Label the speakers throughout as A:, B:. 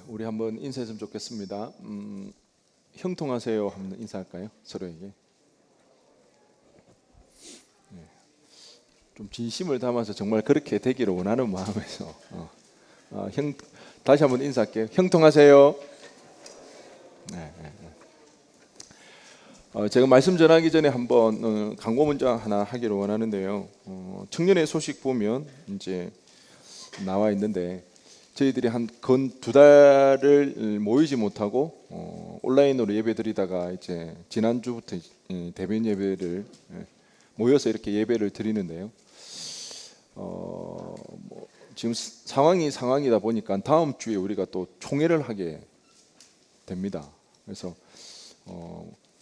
A: 우리 한번 인사했으면 좋겠습니다. 형통하세요 한번 인사할까요? 서로에게. 좀 진심을 담아서 정말 그렇게 되기를 원하는 마음에서 다시 한번 인사할게요. 형통하세요. 네. 제가 말씀 전하기 전에 한번 광고 문자 하나 하기를 원하는데요. 청년의 소식 보면 이제 나와 있는데 저희들이 한 건 2달을 모이지 못하고 온라인으로 예배드리다가 이제 지난주부터 대면 예배를 모여서 이렇게 예배를 드리는데요. 지금 상황이다 보니까 다음 주에 우리가 또 총회를 하게 됩니다. 그래서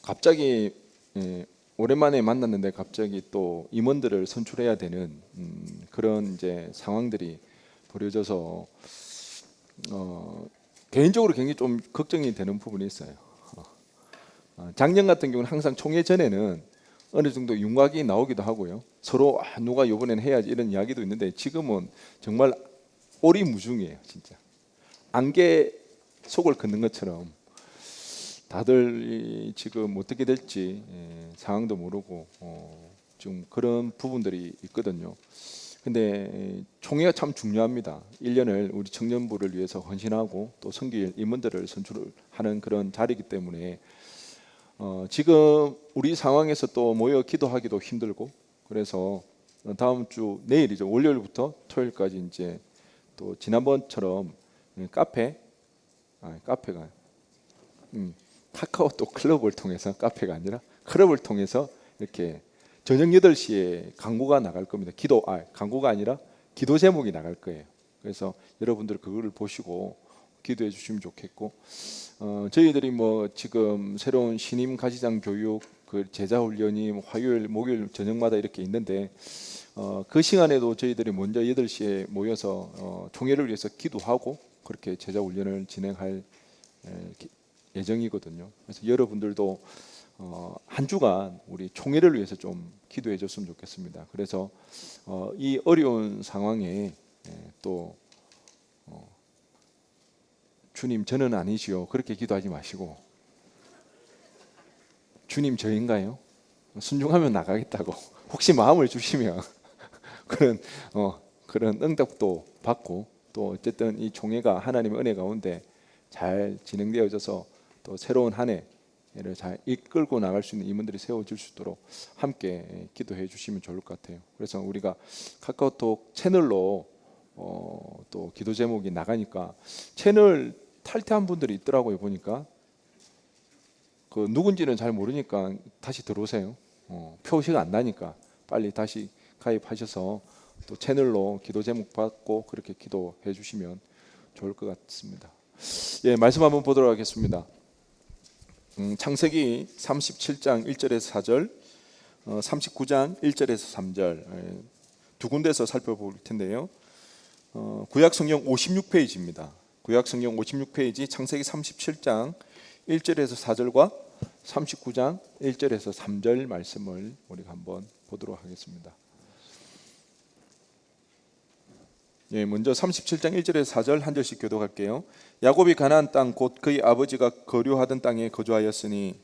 A: 갑자기 오랜만에 만났는데 갑자기 또 임원들을 선출해야 되는 그런 이제 상황들이 벌어져서 개인적으로 굉장히 좀 걱정이 되는 부분이 있어요. 작년 같은 경우는 항상 총회 전에는 어느 정도 윤곽이 나오기도 하고요. 서로 누가 이번에는 해야지 이런 이야기도 있는데 지금은 정말 오리무중이에요. 진짜 안개 속을 걷는 것처럼 다들 지금 어떻게 될지 상황도 모르고 지금 그런 부분들이 있거든요. 근데 총회가 참 중요합니다. 1년을 우리 청년부를 위해서 헌신하고 또 섬길 임원들을 선출하는 그런 자리이기 때문에 지금 우리 상황에서 또 모여 기도하기도 힘들고 그래서 다음 주 내일이죠. 월요일부터 토요일까지 이제 또 지난번처럼 카페가 카카오톡 클럽을 통해서 카페가 아니라 클럽을 통해서 이렇게 저녁 8시에 광고가 나갈 겁니다. 광고가 아니라 기도 제목이 나갈 거예요. 그래서 여러분들 그거를 보시고 기도해 주시면 좋겠고 저희들이 뭐 지금 새로운 신임 가지장 교육 그 제자 훈련이 화요일 목요일 저녁마다 이렇게 있는데 그 시간에도 저희들이 먼저 8시에 모여서 총회를 위해서 기도하고 그렇게 제자 훈련을 진행할 예정이거든요. 그래서 여러분들도 한 주간 우리 총회를 위해서 좀 기도해 줬으면 좋겠습니다. 그래서 이 어려운 상황에 또 주님 저는 아니시오 그렇게 기도하지 마시고 주님 저인가요? 순종하면 나가겠다고 혹시 마음을 주시면 그런 응답도 받고 또 어쨌든 이 총회가 하나님의 은혜 가운데 잘 진행되어져서 또 새로운 한 해를 잘 이끌고 나갈 수 있는 임원들이 세워질 수 있도록 함께 기도해 주시면 좋을 것 같아요. 그래서 우리가 카카오톡 채널로 또 기도 제목이 나가니까 채널 탈퇴한 분들이 있더라고요. 보니까 그 누군지는 잘 모르니까 다시 들어오세요. 표시가 안 나니까 빨리 다시 가입하셔서 또 채널로 기도 제목 받고 그렇게 기도해 주시면 좋을 것 같습니다. 예, 말씀 한번 보도록 하겠습니다. 창세기 37장 1절에서 4절, 39장 1절에서 3절 두 군데서 살펴볼 텐데요. 구약 성경 56페이지입니다. 구약 성경 56페이지 창세기 37장 1절에서 4절과 39장 1절에서 3절 말씀을 우리가 한번 보도록 하겠습니다. 예, 먼저 37장 1절에서 4절 한 절씩 교독할게요. 야곱이 가나안 땅 곧 그의 아버지가 거류하던 땅에 거주하였으니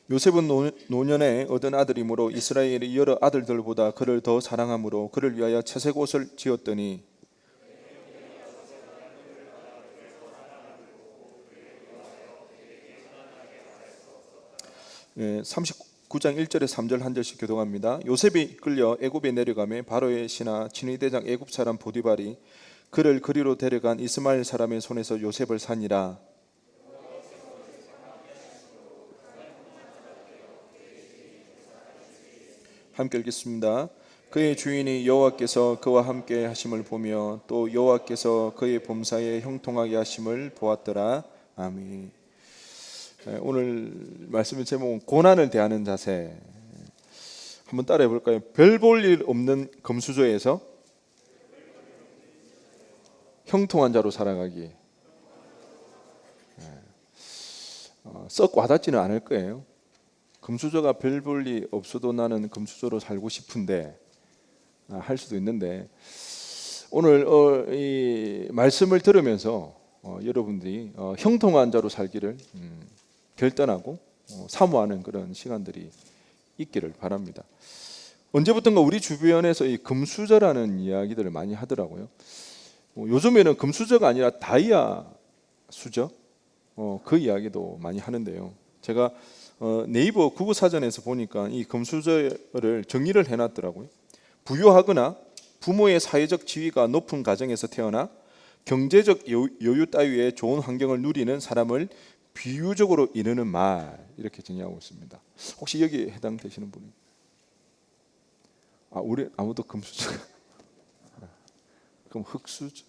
A: '요셉은 노년에 얻은 아들이므로 이스라엘의 여러 아들들보다 그를 더 사랑하므로 그를 위하여 채색 옷을 지었더니 39장 1절에 3절 한 절씩 교독합니다. 요셉이 이끌려 애굽에 내려가매 바로의 신하 진위대장 애굽 사람 보디발이 그를 그리로 데려간 이스마엘 사람의 손에서 요셉을 산이라. 함께 읽겠습니다. 그의 주인이 여호와께서 그와 함께 하심을 보며 또 여호와께서 그의 범사에 형통하게 하심을 보았더라. 아멘. 오늘 말씀의 제목은 고난을 대하는 자세. 한번 따라해 볼까요? 별 볼 일 없는 금수저에서 형통한 자로 살아가기. 썩 와닿지는 않을 거예요. 금수저가 별 볼 리 없어도 나는 금수저로 살고 싶은데 할 수도 있는데, 오늘 이 말씀을 들으면서 여러분들이 형통한 자로 살기를 결단하고 사모하는 그런 시간들이 있기를 바랍니다. 언제부턴가 우리 주변에서 이 금수저라는 이야기들을 많이 하더라고요. 요즘에는 금수저가 아니라 다이아 수저, 그 이야기도 많이 하는데요. 제가 네이버 국어사전에서 보니까 이 금수저를 정의를 해놨더라고요. 부유하거나 부모의 사회적 지위가 높은 가정에서 태어나 경제적 여유 따위의 좋은 환경을 누리는 사람을 비유적으로 이르는 말, 이렇게 정의하고 있습니다. 혹시 여기에 해당되시는 분이? 우리 아무도 금수저. 그럼 흙수저.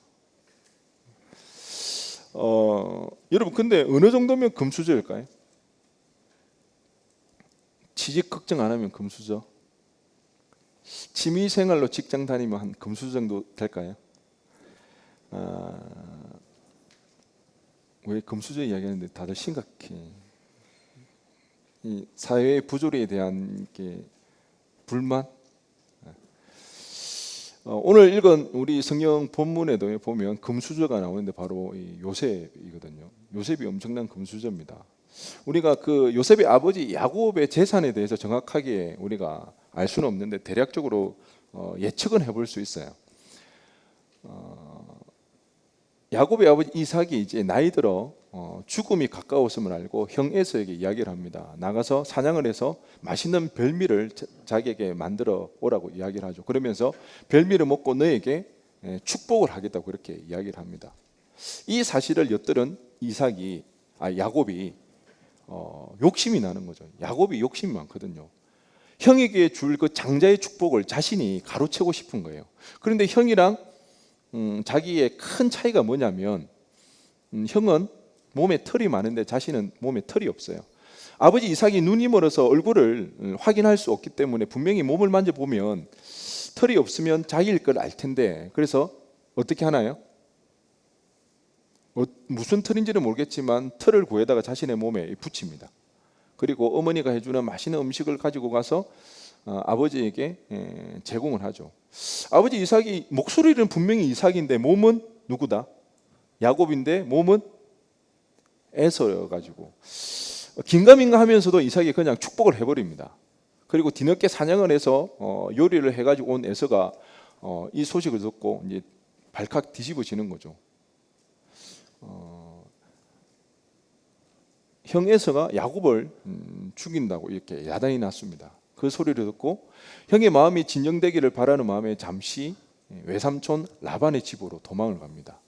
A: 여러분, 근데 어느 정도면 금수저일까요? 취직 걱정 안 하면 금수저. 취미생활로 직장 다니면 한 금수저 정도 될까요? 왜 금수저 이야기하는데 다들 심각해. 이 사회의 부조리에 대한 게 불만. 오늘 읽은 우리 성경 본문에도 보면 금수저가 나오는데 바로 이 요셉이거든요. 요셉이 엄청난 금수저입니다. 우리가 그 요셉의 아버지 야곱의 재산에 대해서 정확하게 우리가 알 수는 없는데 대략적으로 예측은 해볼 수 있어요. 야곱의 아버지 이삭이 이제 나이 들어 죽음이 가까웠음을 알고 형 에서에게 이야기를 합니다. 나가서 사냥을 해서 맛있는 별미를 자기에게 만들어 오라고 이야기를 하죠. 그러면서 별미를 먹고 너에게 축복을 하겠다고 그렇게 이야기를 합니다. 이 사실을 엿들은 야곱이 욕심이 나는 거죠. 야곱이 욕심이 많거든요. 형에게 줄 그 장자의 축복을 자신이 가로채고 싶은 거예요. 그런데 형이랑 자기의 큰 차이가 뭐냐면, 형은 몸에 털이 많은데 자신은 몸에 털이 없어요. 아버지 이삭이 눈이 멀어서 얼굴을 확인할 수 없기 때문에 분명히 몸을 만져보면 털이 없으면 자기일 걸 알 텐데, 그래서 어떻게 하나요? 무슨 털인지는 모르겠지만 털을 구해다가 자신의 몸에 붙입니다. 그리고 어머니가 해주는 맛있는 음식을 가지고 가서 아버지에게 제공을 하죠. 아버지 이삭이 목소리는 분명히 이삭인데 몸은 누구다? 야곱인데 몸은 에서여가지고 긴가민가 하면서도 이삭이 그냥 축복을 해버립니다. 그리고 뒤늦게 사냥을 해서 요리를 해가지고 온 에서가 이 소식을 듣고 이제 발칵 뒤집어지는 거죠. 형 에서가 야곱을 죽인다고 이렇게 야단이 났습니다. 그 소리를 듣고 형의 마음이 진정되기를 바라는 마음에 잠시 외삼촌 라반의 집으로 도망을 갑니다.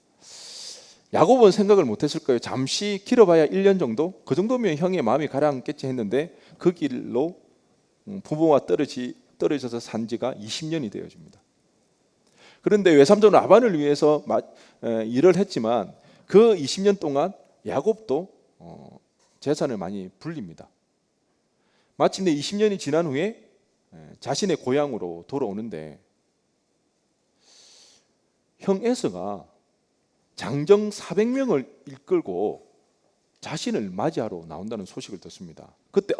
A: 야곱은 생각을 못했을 거예요. 잠시 길어봐야 1년 정도? 그 정도면 형의 마음이 가라앉겠지 했는데 그 길로 부모와 떨어져서 산 지가 20년이 되어집니다. 그런데 외삼촌 라반을 위해서 일을 했지만 그 20년 동안 야곱도 재산을 많이 불립니다. 마침내 20년이 지난 후에 자신의 고향으로 돌아오는데 형 에서가 장정 400명을 이끌고 자신을 맞이하러 나온다는 소식을 듣습니다. 그때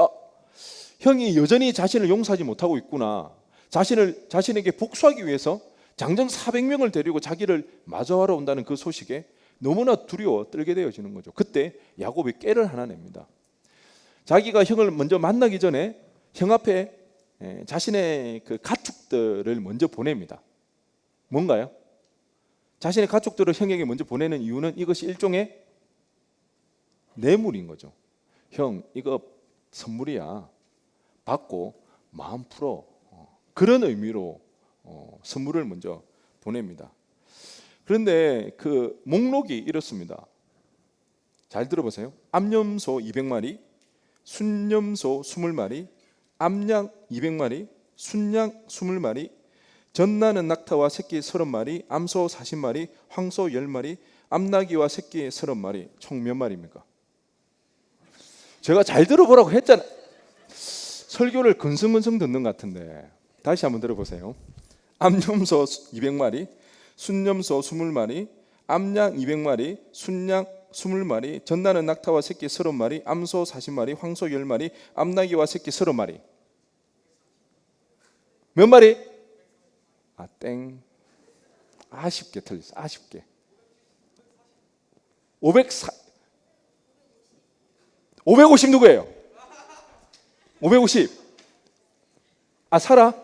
A: 형이 여전히 자신을 용서하지 못하고 있구나. 자신에게 복수하기 위해서 장정 400명을 데리고 자기를 맞이하러 온다는 그 소식에 너무나 두려워 떨게 되어지는 거죠. 그때 야곱이 깨를 하나 냅니다. 자기가 형을 먼저 만나기 전에 형 앞에 자신의 그 가축들을 먼저 보냅니다. 뭔가요? 자신의 가축들을 형에게 먼저 보내는 이유는 이것이 일종의 뇌물인 거죠. 형, 이거 선물이야. 받고 마음 풀어. 그런 의미로 선물을 먼저 보냅니다. 그런데 그 목록이 이렇습니다. 잘 들어보세요. 암염소 200마리, 순염소 20마리, 암양 200마리, 순양 20마리, 젖나는 낙타와 새끼 30마리, 암소 40마리, 황소 10마리, 암나귀와 새끼 30마리. 총 몇 마리입니까? 제가 잘 들어보라고 했잖아요. 설교를 근성근성 듣는 것 같은데 다시 한번 들어보세요. 암염소 200마리, 순염소 20마리, 암양 200마리, 순양
B: 20마리, 전나는 낙타와 새끼 30마리, 암소 40마리, 황소 10마리, 암나귀와 새끼 30마리. 몇 마리? 땡. 아쉽게 틀렸어. 아쉽게. 550 누구예요? 550. 사라?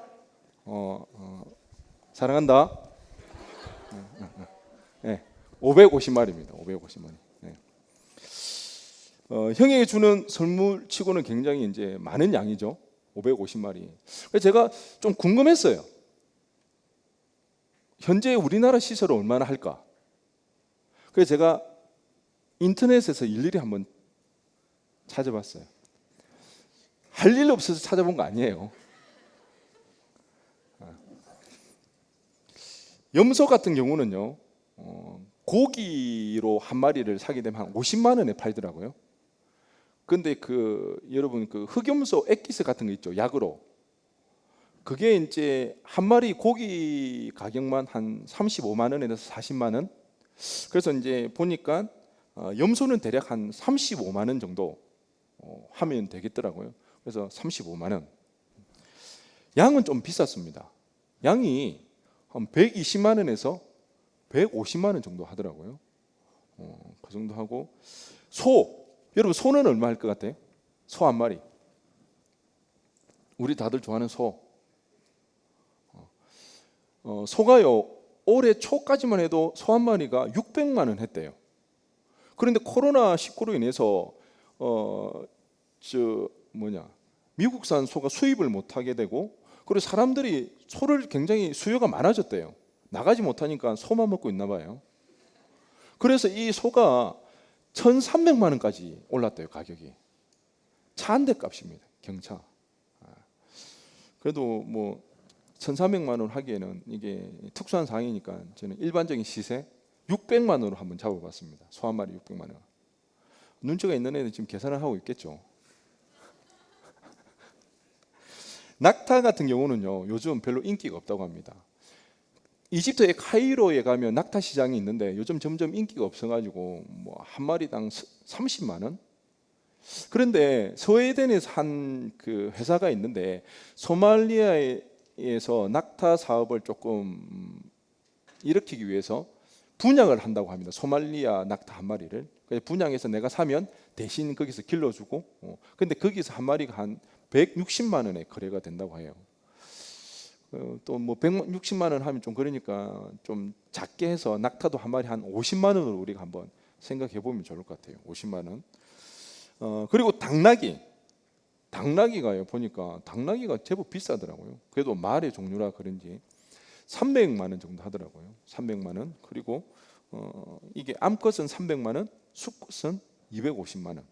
B: 사랑한다. 네, 550마리입니다. 550마리. 네. 형에게 주는 선물 치고는 굉장히 이제 많은 양이죠. 550마리. 그래서 제가 좀 궁금했어요. 현재 우리나라 시세로 얼마나 할까? 그래서 제가 인터넷에서 일일이 한번 찾아봤어요. 할 일 없어서 찾아본 거 아니에요. 염소 같은 경우는요, 고기로 한 마리를 사게 되면 한 50만 원에 팔더라고요. 근데 여러분 흑염소 액기스 같은 거 있죠, 약으로. 그게 이제 한 마리 고기 가격만 한 35만 원에서 40만 원. 그래서 이제 보니까 염소는 대략 한 35만 원 정도 하면 되겠더라고요. 그래서 35만 원. 양은 좀 비쌌습니다. 양이 한 120만 원에서 150만 원 정도 하더라고요. 그 정도 하고 여러분 소는 얼마 할 것 같아요? 소 한 마리. 우리 다들 좋아하는 소. 소가요 올해 초까지만 해도 소 한 마리가 600만 원 했대요. 그런데 코로나19로 인해서 미국산 소가 수입을 못하게 되고, 그리고 사람들이 소를 굉장히 수요가 많아졌대요. 나가지 못하니까 소만 먹고 있나 봐요. 그래서 이 소가 1,300만 원까지 올랐대요. 가격이. 차 한 대 값입니다. 경차. 그래도 1,300만 원 하기에는 이게 특수한 상황이니까 저는 일반적인 시세 600만 원으로 한번 잡아봤습니다. 소 한 마리 600만 원. 눈치가 있는 애는 지금 계산을 하고 있겠죠. 낙타 같은 경우는요, 요즘 별로 인기가 없다고 합니다. 이집트의 카이로에 가면 낙타 시장이 있는데 요즘 점점 인기가 없어가지고 한 마리당 30만 원. 그런데 스웨덴에서 한 회사가 있는데 소말리아에서 낙타 사업을 조금 일으키기 위해서 분양을 한다고 합니다. 소말리아 낙타 한 마리를. 분양해서 내가 사면 대신 거기서 길러주고, 근데 거기서 한 마리가 한 160만 원에 거래가 된다고 해요. 또 160만 원 하면 좀 그러니까 좀 작게 해서 낙타도 한 마리 한 50만 원으로 우리가 한번 생각해 보면 좋을 것 같아요. 50만 원. 그리고 당나귀가요, 보니까 당나귀가 제법 비싸더라고요. 그래도 말의 종류라 그런지 300만 원 정도 하더라고요. 300만 원. 그리고 이게 암컷은 300만 원, 수컷은 250만 원.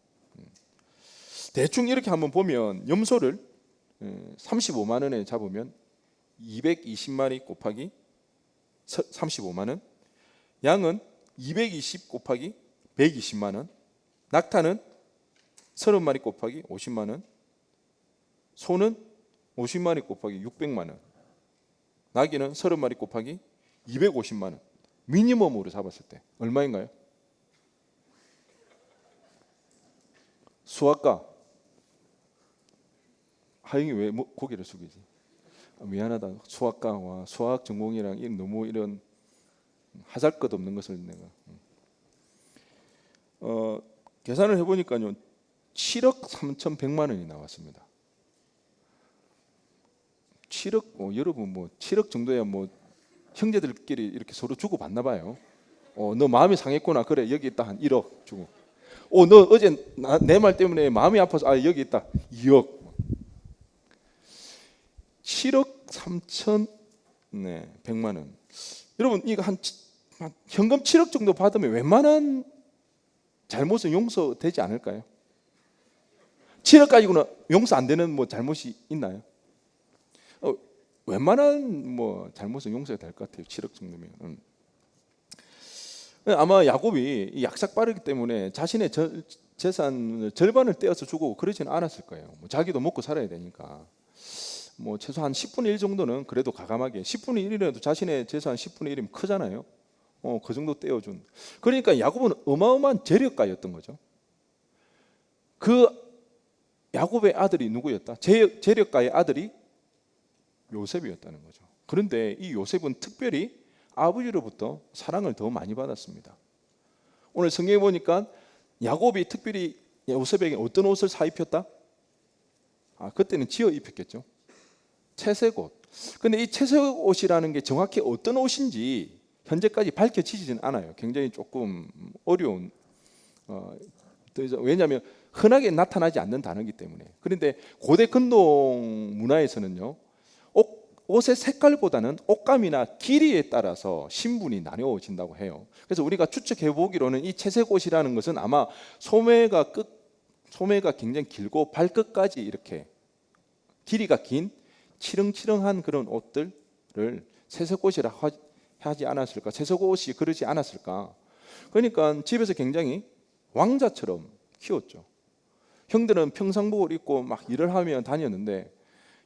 B: 대충 이렇게 한번 보면 염소를 35만 원에 잡으면 220마리 곱하기 35만 원, 양은 220 곱하기 120만 원, 낙타는 30마리 곱하기 50만 원, 소는 50마리 곱하기 600만 원, 나귀는 30마리 곱하기 250만 원. 미니멈으로 잡았을 때 얼마인가요? 수학가 하영이 왜 고개를 숙이지? 미안하다. 수학가와 수학 전공이랑 너무 이런 하잘것없는 것을 내가 계산을 해보니까요 7억 3,100만 원이 나왔습니다. 7억 여러분 7억 정도야 형제들끼리 이렇게 서로 주고 받나 봐요. 너 마음이 상했구나. 그래 여기 있다. 한 1억 주고. 너 어제 내 말 때문에 마음이 아파서 여기 있다. 2억. 7억 3,100만 원. 여러분 이거 한 현금 7억 정도 받으면 웬만한 잘못은 용서되지 않을까요? 7억 가지고는 용서 안 되는 잘못이 있나요? 웬만한 잘못은 용서가 될 것 같아요. 7억 정도면. 아마 야곱이 이 약삭 빠르기 때문에 자신의 재산을 절반을 떼어서 주고 그러지는 않았을 거예요. 자기도 먹고 살아야 되니까. 최소한 10분의 1 정도는 그래도 가감하게, 10분의 1이라도 자신의 재산 10분의 1이면 크잖아요. 그 정도 떼어준. 그러니까 야곱은 어마어마한 재력가였던 거죠. 그 야곱의 아들이 누구였다? 재력가의 아들이 요셉이었다는 거죠. 그런데 이 요셉은 특별히 아버지로부터 사랑을 더 많이 받았습니다. 오늘 성경에 보니까 야곱이 특별히 요셉에게 어떤 옷을 사입혔다? 그때는 지어 입혔겠죠. 채색 옷. 근데 이 채색 옷이라는 게 정확히 어떤 옷인지 현재까지 밝혀지지는 않아요. 굉장히 조금 어려운, 왜냐하면 흔하게 나타나지 않는 단어이기 때문에. 그런데 고대 근동 문화에서는요, 옷의 색깔보다는 옷감이나 길이에 따라서 신분이 나뉘어진다고 해요. 그래서 우리가 추측해 보기로는 이 채색 옷이라는 것은 아마 소매가 굉장히 길고 발끝까지 이렇게 길이가 긴 치렁치렁한 그런 옷들을 채색 옷이라 하지 않았을까? 채색 옷이 그러지 않았을까? 그러니까 집에서 굉장히 왕자처럼 키웠죠. 형들은 평상복을 입고 막 일을 하며 다녔는데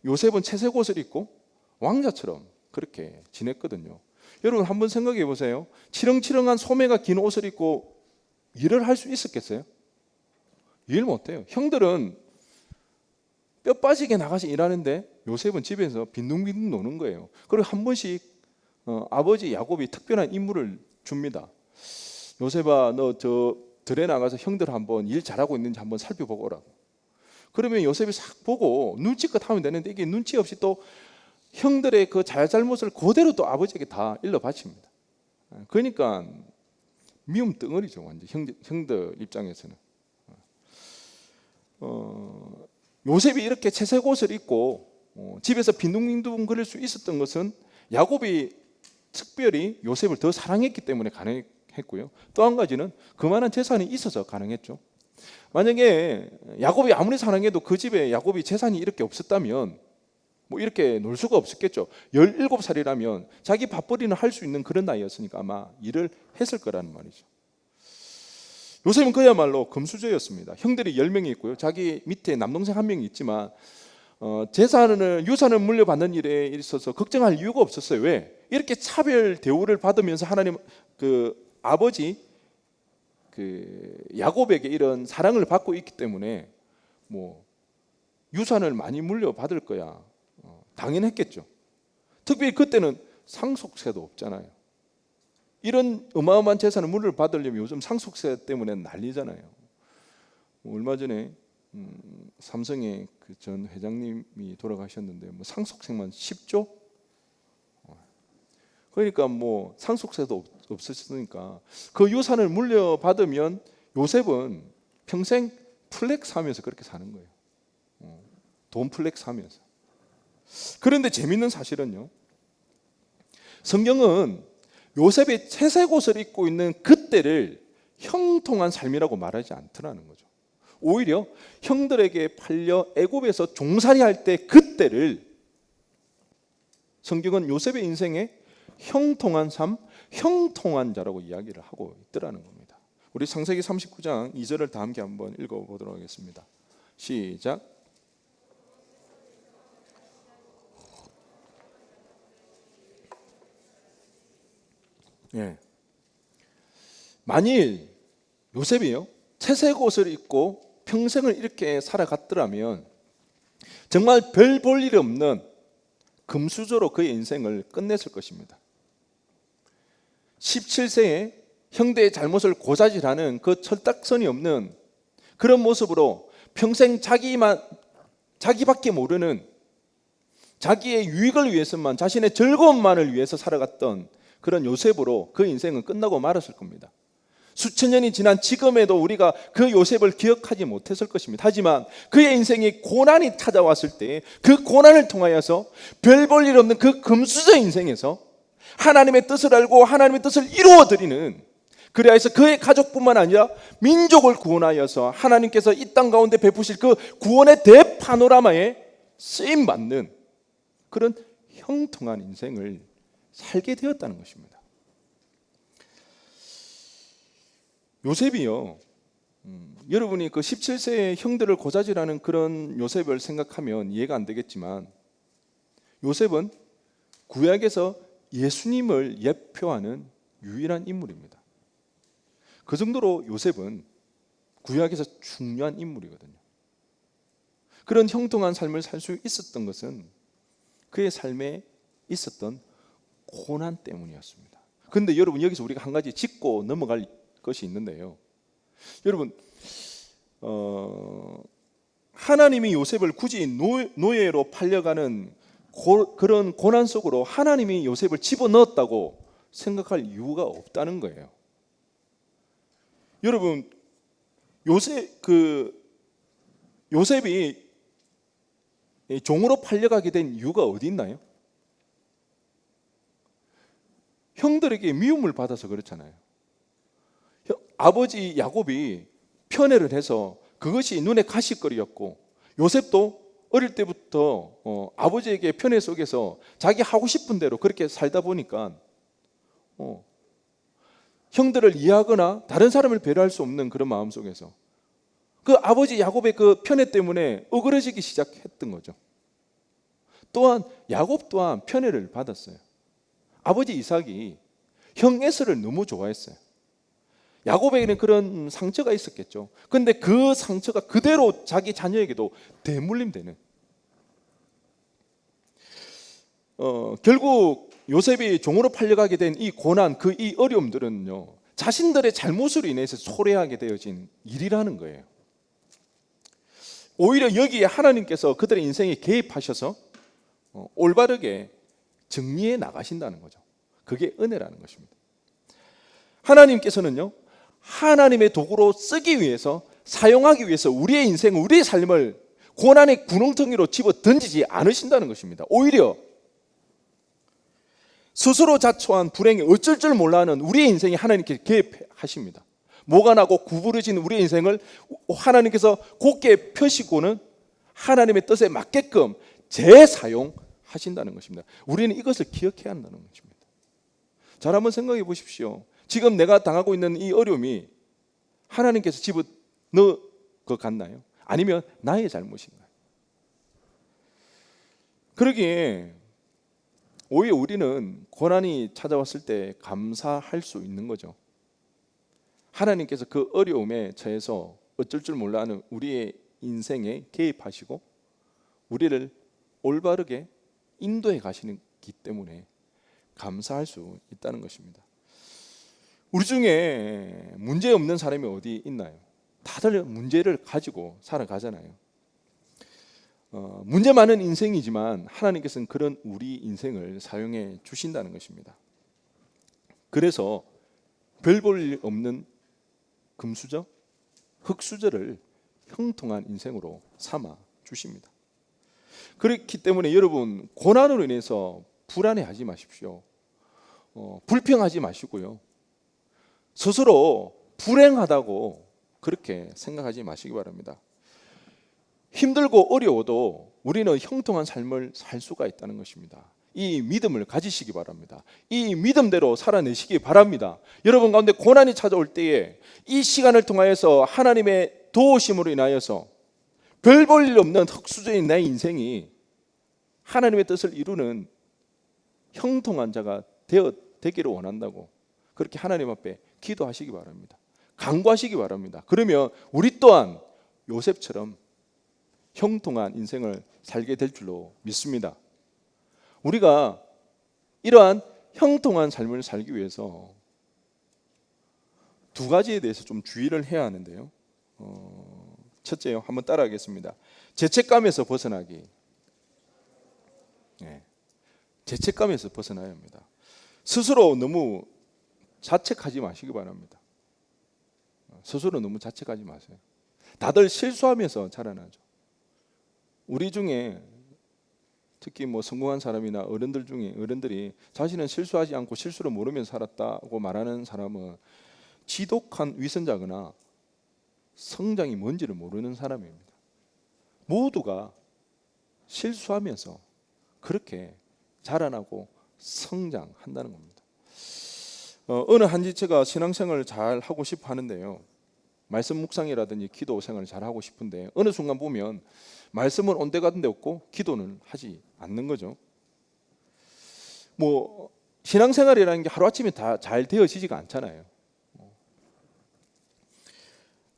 B: 요셉은 채색 옷을 입고 왕자처럼 그렇게 지냈거든요. 여러분 한번 생각해 보세요. 치렁치렁한 소매가 긴 옷을 입고 일을 할 수 있었겠어요? 일 못해요. 형들은 뼈 빠지게 나가서 일하는데 요셉은 집에서 빈둥빈둥 노는 거예요. 그리고 한 번씩 아버지 야곱이 특별한 임무를 줍니다. 요셉아, 너 저 들에 나가서 형들 한번 일 잘하고 있는지 한번 살펴보고 오라고. 그러면 요셉이 싹 보고 눈치껏 하면 되는데 이게 눈치 없이 또 형들의 그 잘잘못을 그대로 또 아버지에게 다 일러 바칩니다. 그러니까 미움 덩어리죠, 완전 형들 입장에서는. 요셉이 이렇게 채색 옷을 입고 집에서 빈둥빈둥 거릴 수 있었던 것은 야곱이 특별히 요셉을 더 사랑했기 때문에 가능했고요. 또 한 가지는 그만한 재산이 있어서 가능했죠. 만약에 야곱이 아무리 사랑해도 그 집에 야곱이 재산이 이렇게 없었다면 뭐 이렇게 놀 수가 없었겠죠. 17살이라면 자기 밥벌이는 할 수 있는 그런 나이였으니까 아마 일을 했을 거라는 말이죠. 요셉은 그야말로 금수저였습니다. 형들이 10명이 있고요. 자기 밑에 남동생 1명이 있지만 유산을 물려받는 일에 있어서 걱정할 이유가 없었어요. 왜? 이렇게 차별 대우를 받으면서 하나님 아버지 야곱에게 이런 사랑을 받고 있기 때문에 뭐 유산을 많이 물려받을 거야. 당연했겠죠. 특별히 그때는 상속세도 없잖아요. 이런 어마어마한 재산을 물려받으려면 요즘 상속세 때문에 난리잖아요. 얼마 전에 삼성의 그 전 회장님이 돌아가셨는데 뭐 상속세만 10조? 그러니까 뭐 상속세도 없었으니까 그 유산을 물려받으면 요셉은 평생 플렉스 하면서 그렇게 사는 거예요. 돈 플렉스 하면서. 그런데 재밌는 사실은요, 성경은 요셉이 채색 옷을 입고 있는 그때를 형통한 삶이라고 말하지 않더라는 거죠. 오히려 형들에게 팔려 애굽에서 종살이할 때 그때를 성경은 요셉의 인생에 형통한 삶, 형통한 자라고 이야기를 하고 있더라는 겁니다. 우리 창세기 39장 2절을 다 함께 한번 읽어보도록 하겠습니다. 시작. 만일 요셉이요 채색 옷을 입고 평생을 이렇게 살아갔더라면 정말 별 볼 일 없는 금수저로 그의 인생을 끝냈을 것입니다. 17세에 형제의 잘못을 고자질하는 그 철딱선이 없는 그런 모습으로 평생 자기밖에 모르는 자기의 유익을 위해서만, 자신의 즐거움만을 위해서 살아갔던 그런 요셉으로 그 인생은 끝나고 말았을 겁니다. 수천 년이 지난 지금에도 우리가 그 요셉을 기억하지 못했을 것입니다. 하지만 그의 인생에 고난이 찾아왔을 때 그 고난을 통하여서 별 볼 일 없는 그 금수저 인생에서 하나님의 뜻을 알고 하나님의 뜻을 이루어드리는, 그리하여서 그의 가족뿐만 아니라 민족을 구원하여서 하나님께서 이 땅 가운데 베푸실 그 구원의 대파노라마에 쓰임받는 그런 형통한 인생을 살게 되었다는 것입니다. 요셉이요, 여러분이 그 17세의 형들을 고자질하는 그런 요셉을 생각하면 이해가 안 되겠지만, 요셉은 구약에서 예수님을 예표하는 유일한 인물입니다. 그 정도로 요셉은 구약에서 중요한 인물이거든요. 그런 형통한 삶을 살 수 있었던 것은 그의 삶에 있었던 고난 때문이었습니다. 그런데 여러분, 여기서 우리가 한 가지 짚고 넘어갈 것이 있는데요. 여러분, 하나님이 요셉을 굳이 노예로 팔려가는 그런 고난 속으로 하나님이 요셉을 집어넣었다고 생각할 이유가 없다는 거예요. 여러분, 요셉이 종으로 팔려가게 된 이유가 어디 있나요? 형들에게 미움을 받아서 그렇잖아요. 아버지 야곱이 편애를 해서 그것이 눈에 가시거리였고, 요셉도 어릴 때부터 아버지에게 편애 속에서 자기 하고 싶은 대로 그렇게 살다 보니까 형들을 이해하거나 다른 사람을 배려할 수 없는 그런 마음 속에서 그 아버지 야곱의 그 편애 때문에 어그러지기 시작했던 거죠. 또한 야곱 또한 편애를 받았어요. 아버지 이삭이 형 에서를 너무 좋아했어요. 야곱에게는 그런 상처가 있었겠죠. 그런데 그 상처가 그대로 자기 자녀에게도 대물림되는, 결국 요셉이 종으로 팔려가게 된 이 고난, 이 어려움들은요, 자신들의 잘못으로 인해서 초래하게 되어진 일이라는 거예요. 오히려 여기에 하나님께서 그들의 인생에 개입하셔서 올바르게 정리해 나가신다는 거죠. 그게 은혜라는 것입니다. 하나님께서는요, 하나님의 도구로 쓰기 위해서, 사용하기 위해서 우리의 인생, 우리의 삶을 고난의 구렁텅이로 집어 던지지 않으신다는 것입니다. 오히려 스스로 자초한 불행에 어쩔 줄 몰라하는 우리의 인생에 하나님께서 개입하십니다. 뭐가 나고 구부러진 우리의 인생을 하나님께서 곧게 펴시고는 하나님의 뜻에 맞게끔 재사용하신다는 것입니다. 우리는 이것을 기억해야 한다는 것입니다. 잘 한번 생각해 보십시오. 지금 내가 당하고 있는 이 어려움이 하나님께서 집어넣은 것 같나요? 아니면 나의 잘못인가요? 그러기에 오히려 우리는 고난이 찾아왔을 때 감사할 수 있는 거죠. 하나님께서 그 어려움에 처해서 어쩔 줄 몰라 하는 우리의 인생에 개입하시고 우리를 올바르게 인도해 가시기 때문에 감사할 수 있다는 것입니다. 우리 중에 문제 없는 사람이 어디 있나요? 다들 문제를 가지고 살아가잖아요. 문제 많은 인생이지만 하나님께서는 그런 우리 인생을 사용해 주신다는 것입니다. 그래서 별 볼 일 없는 금수저, 흙수저를 형통한 인생으로 삼아 주십니다. 그렇기 때문에 여러분, 고난으로 인해서 불안해하지 마십시오. 불평하지 마시고요. 스스로 불행하다고 그렇게 생각하지 마시기 바랍니다. 힘들고 어려워도 우리는 형통한 삶을 살 수가 있다는 것입니다. 이 믿음을 가지시기 바랍니다. 이 믿음대로 살아내시기 바랍니다. 여러분 가운데 고난이 찾아올 때에 이 시간을 통하여서 하나님의 도우심으로 인하여서 별 볼 일 없는 흙수저인 내 인생이 하나님의 뜻을 이루는 형통한 자가 되기를 원한다고 그렇게 하나님 앞에 기도하시기 바랍니다. 간구하시기 바랍니다. 그러면 우리 또한 요셉처럼 형통한 인생을 살게 될 줄로 믿습니다. 우리가 이러한 형통한 삶을 살기 위해서 두 가지에 대해서 좀 주의를 해야 하는데요. 첫째요, 한번 따라하겠습니다. 죄책감에서 벗어나기. 죄책감에서 벗어나야 합니다. 스스로 너무 자책하지 마시기 바랍니다. 스스로 너무 자책하지 마세요. 다들 실수하면서 자라나죠. 우리 중에 특히 성공한 사람이나 어른들 중에 어른들이 자신은 실수하지 않고 실수를 모르면서 살았다고 말하는 사람은 지독한 위선자거나 성장이 뭔지를 모르는 사람입니다. 모두가 실수하면서 그렇게 자라나고 성장한다는 겁니다. 어느 한 지체가 신앙생활을 잘 하고 싶어 하는데요, 말씀 묵상이라든지 기도 생활을 잘 하고 싶은데 어느 순간 보면 말씀은 온데간데 없고 기도는 하지 않는 거죠. 신앙생활이라는 게 하루아침에 다 잘 되어지지가 않잖아요.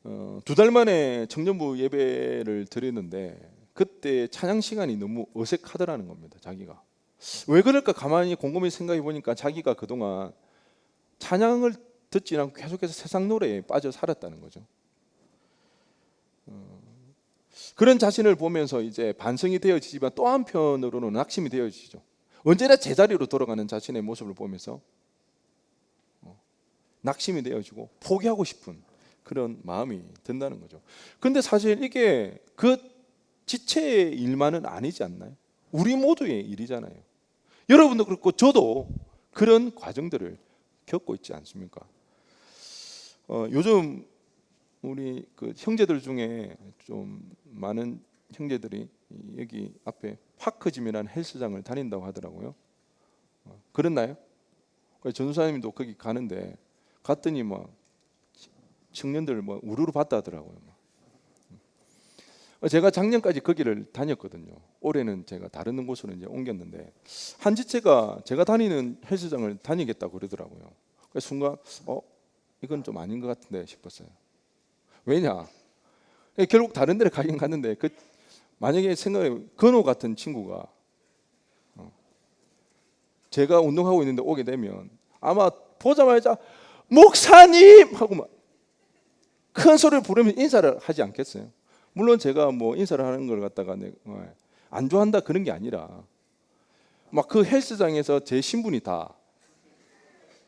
B: 2달 만에 청년부 예배를 드렸는데 그때 찬양 시간이 너무 어색하더라는 겁니다. 자기가 왜 그럴까 가만히 곰곰이 생각해 보니까 자기가 그동안 찬양을 듣지 않고 계속해서 세상 노래에 빠져 살았다는 거죠. 그런 자신을 보면서 이제 반성이 되어지지만 또 한편으로는 낙심이 되어지죠. 언제나 제자리로 돌아가는 자신의 모습을 보면서 낙심이 되어지고 포기하고 싶은 그런 마음이 든다는 거죠. 근데 사실 이게 그 지체의 일만은 아니지 않나요? 우리 모두의 일이잖아요. 여러분도 그렇고 저도 그런 과정들을 겪고 있지 않습니까? 요즘 우리 그 형제들 중에 좀 많은 형제들이 여기 앞에 파크짐이라는 헬스장을 다닌다고 하더라고요. 그렇나요? 전도사님도 거기 가는데 갔더니 막 청년들 뭐 우르르 봤다 하더라고요. 제가 작년까지 거기를 다녔거든요. 올해는 제가 다른 곳으로 이제 옮겼는데 한 지체가 제가 다니는 헬스장을 다니겠다고 그러더라고요. 그래서 순간 이건 좀 아닌 것 같은데 싶었어요. 왜냐? 결국 다른 데를 가긴 갔는데 그 만약에 생각해 건호 같은 친구가 제가 운동하고 있는데 오게 되면 아마 보자마자 목사님 하고 막 큰 소리를 부르면 인사를 하지 않겠어요? 물론 제가 뭐 인사를 하는 걸 갖다가 안 좋아한다 그런 게 아니라 막 그 헬스장에서 제 신분이 다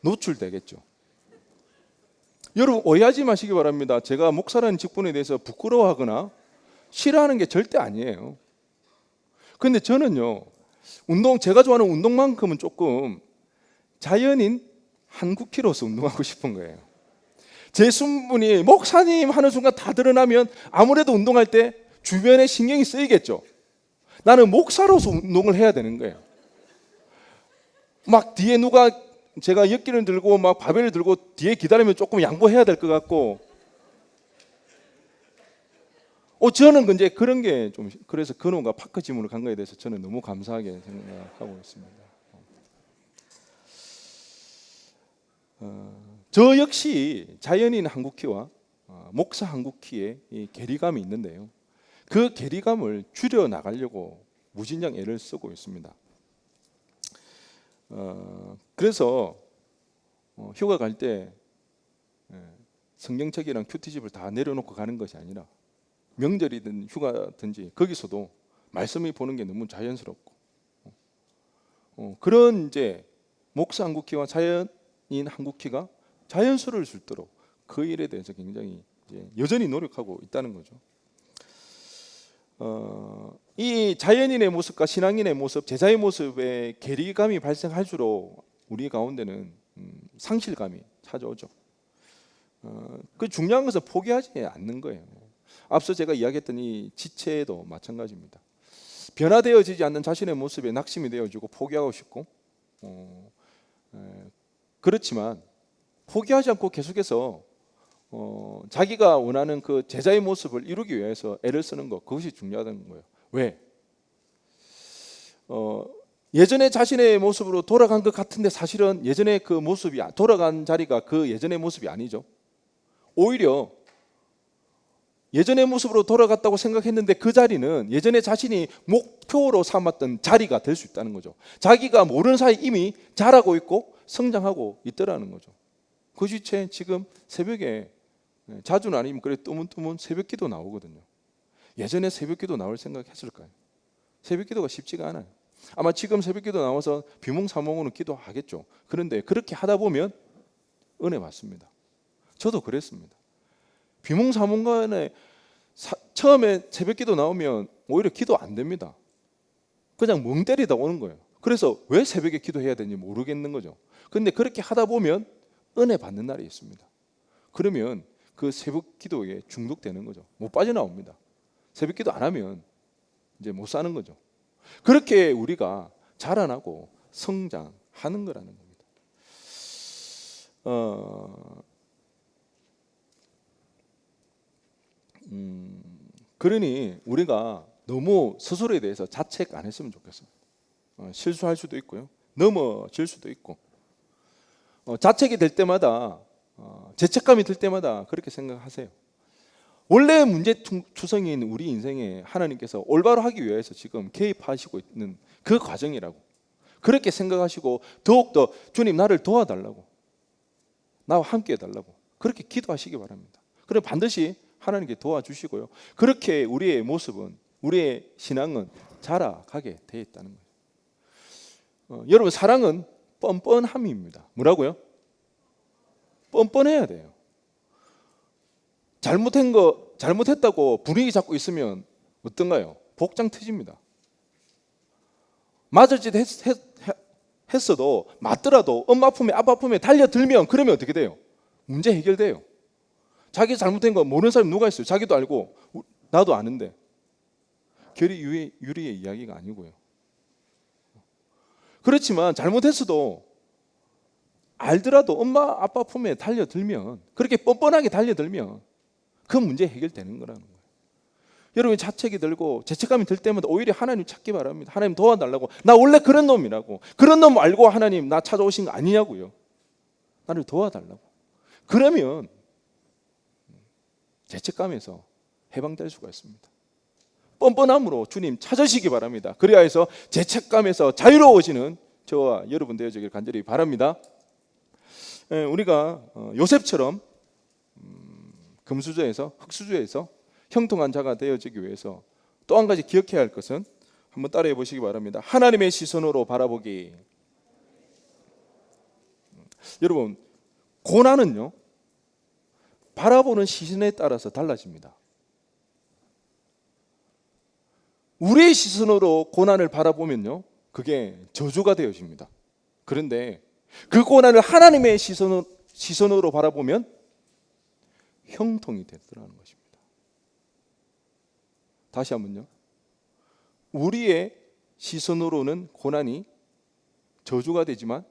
B: 노출되겠죠. 여러분 오해하지 마시기 바랍니다. 제가 목사라는 직분에 대해서 부끄러워하거나 싫어하는 게 절대 아니에요. 근데 저는요 제가 좋아하는 운동만큼은 조금 자연인 한국키로서 운동하고 싶은 거예요. 제 신분이 목사님 하는 순간 다 드러나면 아무래도 운동할 때 주변에 신경이 쓰이겠죠. 나는 목사로서 운동을 해야 되는 거예요. 막 뒤에 누가 제가 역기를 들고 막 바벨을 들고 뒤에 기다리면 조금 양보해야 될 것 같고 저는 근데 그런 게 좀 그래서 근호가 파크짐으로 간 거에 대해서 저는 너무 감사하게 생각하고 있습니다. 저 역시 자연인 한국키와 목사 한국키의 이 괴리감이 있는데요. 그 괴리감을 줄여 나가려고 무진장 애를 쓰고 있습니다. 그래서 휴가 갈 때 성경책이랑 큐티집을 다 내려놓고 가는 것이 아니라 명절이든 휴가든지 거기서도 말씀을 보는 게 너무 자연스럽고 그런 이제 목사 한국키와 자연인 한국키가 자연스러울 수 있도록 그 일에 대해서 굉장히 이제 여전히 노력하고 있다는 거죠. 이 자연인의 모습과 신앙인의 모습, 제자의 모습에 괴리감이 발생할수록 우리 가운데는 상실감이 찾아오죠. 그 중요한 것은 포기하지 않는 거예요. 앞서 제가 이야기했던 이 지체도 마찬가지입니다. 변화되어지지 않는 자신의 모습에 낙심이 되어지고 포기하고 싶고 그렇지만 포기하지 않고 계속해서 자기가 원하는 그 제자의 모습을 이루기 위해서 애를 쓰는 것, 그것이 중요하다는 거예요. 왜? 예전에 자신의 모습으로 돌아간 것 같은데 사실은 예전에 그 모습이 돌아간 자리가 그 예전의 모습이 아니죠. 오히려 예전의 모습으로 돌아갔다고 생각했는데 그 자리는 예전에 자신이 목표로 삼았던 자리가 될 수 있다는 거죠. 자기가 모르는 사이 이미 자라고 있고 성장하고 있더라는 거죠. 그 지체 지금 새벽에 자주는 아니면 그래 뜨문뜨문 새벽기도 나오거든요. 예전에 새벽기도 나올 생각했을까요? 새벽기도가 쉽지가 않아요. 아마 지금 새벽기도 나와서 비몽사몽으로 기도하겠죠. 그런데 그렇게 하다 보면 은혜 받습니다. 저도 그랬습니다. 비몽사몽간에 처음에 새벽기도 나오면 오히려 기도 안 됩니다. 그냥 멍 때리다 오는 거예요. 그래서 왜 새벽에 기도해야 되는지 모르겠는 거죠. 그런데 그렇게 하다 보면 은혜 받는 날이 있습니다. 그러면 그 새벽 기도에 중독되는 거죠. 못 빠져나옵니다. 새벽 기도 안 하면 이제 못 사는 거죠. 그렇게 우리가 자라나고 성장하는 거라는 겁니다. 그러니 우리가 너무 스스로에 대해서 자책 안 했으면 좋겠어요. 실수할 수도 있고요. 넘어질 수도 있고 자책이 될 때마다 죄책감이 들 때마다 그렇게 생각하세요. 원래 문제투성이인 우리 인생에 하나님께서 올바로 하기 위해서 지금 개입하시고 있는 그 과정이라고 그렇게 생각하시고 더욱더 주님 나를 도와달라고 나와 함께 해달라고 그렇게 기도하시기 바랍니다. 그럼 반드시 하나님께 도와주시고요. 그렇게 우리의 모습은 우리의 신앙은 자라가게 되어 있다는 거예요. 여러분 사랑은 뻔뻔함입니다. 뭐라고요? 뻔뻔해야 돼요. 잘못했다고 분위기 잡고 있으면 어떤가요? 복장 터집니다. 맞을 짓 했어도 맞더라도 엄마 품에 아빠 품에 달려들면 그러면 어떻게 돼요? 문제 해결돼요. 자기 잘못된 거 모르는 사람이 누가 있어요? 자기도 알고 나도 아는데 결이 유리의 이야기가 아니고요. 그렇지만 잘못했어도 알더라도 엄마 아빠 품에 달려들면 그렇게 뻔뻔하게 달려들면 그 문제 해결되는 거라는 거예요. 여러분이 자책이 들고 죄책감이 들 때마다 오히려 하나님 찾기 바랍니다. 하나님 도와달라고. 나 원래 그런 놈이라고. 그런 놈 알고 하나님 나 찾아오신 거 아니냐고요. 나를 도와달라고. 그러면 죄책감에서 해방될 수가 있습니다. 뻔뻔함으로 주님 찾으시기 바랍니다. 그래야 해서 죄책감에서 자유로워지는 저와 여러분 되어지길 간절히 바랍니다. 우리가 요셉처럼 금수저에서 흙수저에서 형통한 자가 되어지기 위해서 또 한 가지 기억해야 할 것은 한번 따라해 보시기 바랍니다. 하나님의 시선으로 바라보기. 여러분 고난은요 바라보는 시선에 따라서 달라집니다. 우리의 시선으로 고난을 바라보면요 그게 저주가 되어집니다. 그런데 그 고난을 하나님의 시선으로 바라보면 형통이 되더라는 것입니다. 다시 한번요. 우리의 시선으로는 고난이 저주가 되지만